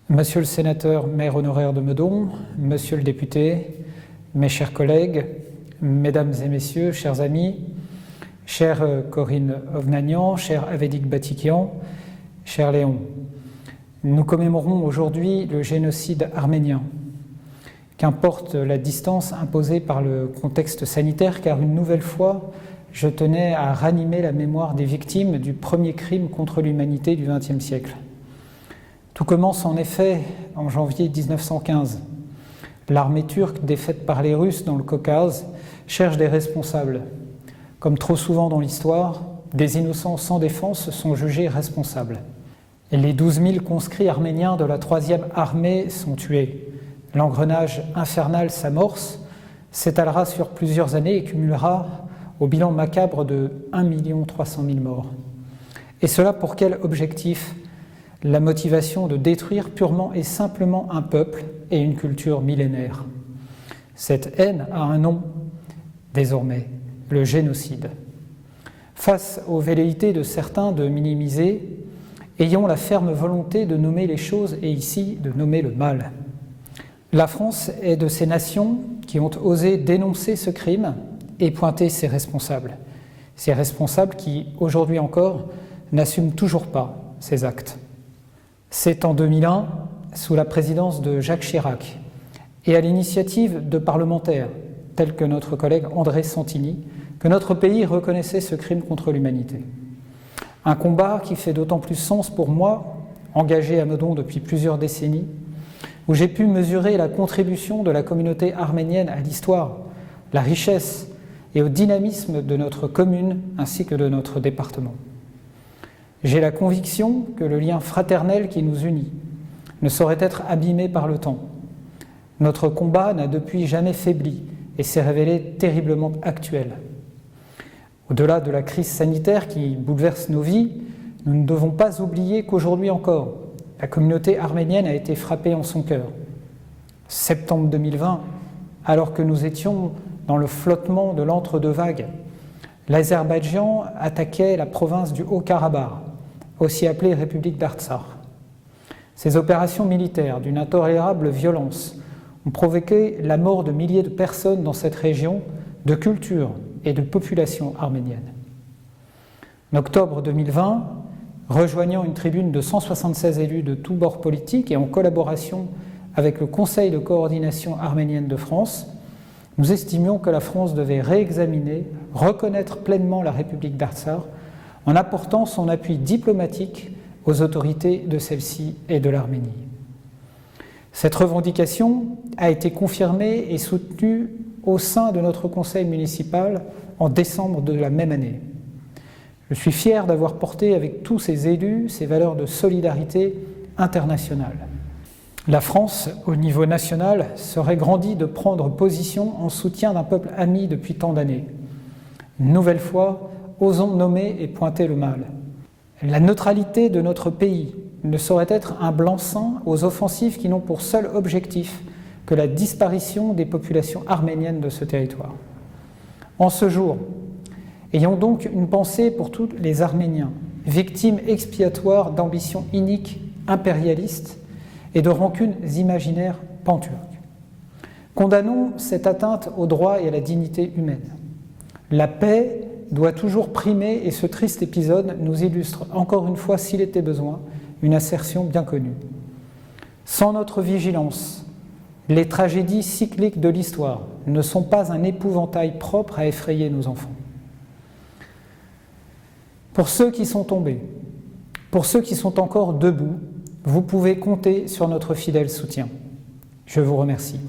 Monsieur le sénateur, maire honoraire de Meudon, monsieur le député, mes chers collègues, mesdames et messieurs, chers amis, chère Corinne Ovnanian, cher Avédic Batikian, cher Léon, nous commémorons aujourd'hui le génocide arménien. Qu'importe la distance imposée par le contexte sanitaire, car une nouvelle fois, je tenais à ranimer la mémoire des victimes du premier crime contre l'humanité du XXe siècle. Tout commence en effet en janvier 1915. L'armée turque, défaite par les Russes dans le Caucase, cherche des responsables. Comme trop souvent dans l'histoire, des innocents sans défense sont jugés responsables. Et les 12 000 conscrits arméniens de la 3e armée sont tués. L'engrenage infernal s'amorce, s'étalera sur plusieurs années et cumulera au bilan macabre de 1 300 000 morts. Et cela pour quel objectif ? La motivation de détruire purement et simplement un peuple et une culture millénaire. Cette haine a un nom, désormais, le génocide. Face aux velléités de certains de minimiser, ayons la ferme volonté de nommer les choses et ici de nommer le mal. La France est de ces nations qui ont osé dénoncer ce crime et pointer ses responsables. Ces responsables qui, aujourd'hui encore, n'assument toujours pas ces actes. C'est en 2001, sous la présidence de Jacques Chirac, et à l'initiative de parlementaires, tels que notre collègue André Santini, que notre pays reconnaissait ce crime contre l'humanité. Un combat qui fait d'autant plus sens pour moi, engagé à Meudon depuis plusieurs décennies, où j'ai pu mesurer la contribution de la communauté arménienne à l'histoire, la richesse et au dynamisme de notre commune ainsi que de notre département. J'ai la conviction que le lien fraternel qui nous unit ne saurait être abîmé par le temps. Notre combat n'a depuis jamais faibli et s'est révélé terriblement actuel. Au-delà de la crise sanitaire qui bouleverse nos vies, nous ne devons pas oublier qu'aujourd'hui encore, la communauté arménienne a été frappée en son cœur. Septembre 2020, alors que nous étions dans le flottement de l'entre-deux-vagues, l'Azerbaïdjan attaquait la province du Haut-Karabakh, aussi appelée République d'Artsakh. Ces opérations militaires d'une intolérable violence ont provoqué la mort de milliers de personnes dans cette région, de culture et de population arménienne. En octobre 2020, rejoignant une tribune de 176 élus de tous bords politiques et en collaboration avec le Conseil de coordination arménienne de France, nous estimions que la France devait réexaminer, reconnaître pleinement la République d'Artsakh en apportant son appui diplomatique aux autorités de celle-ci et de l'Arménie. Cette revendication a été confirmée et soutenue au sein de notre conseil municipal en décembre de la même année. Je suis fier d'avoir porté avec tous ces élus ces valeurs de solidarité internationale. La France, au niveau national, serait grandie de prendre position en soutien d'un peuple ami depuis tant d'années. Une nouvelle fois, osons nommer et pointer le mal. La neutralité de notre pays ne saurait être un blanc-seing aux offensives qui n'ont pour seul objectif que la disparition des populations arméniennes de ce territoire. En ce jour, ayons donc une pensée pour tous les Arméniens, victimes expiatoires d'ambitions iniques, impérialistes et de rancunes imaginaires panturques. Condamnons cette atteinte aux droits et à la dignité humaine. La paix doit toujours primer et ce triste épisode nous illustre encore une fois, s'il était besoin, une assertion bien connue. Sans notre vigilance, les tragédies cycliques de l'histoire ne sont pas un épouvantail propre à effrayer nos enfants. Pour ceux qui sont tombés, pour ceux qui sont encore debout, vous pouvez compter sur notre fidèle soutien. Je vous remercie.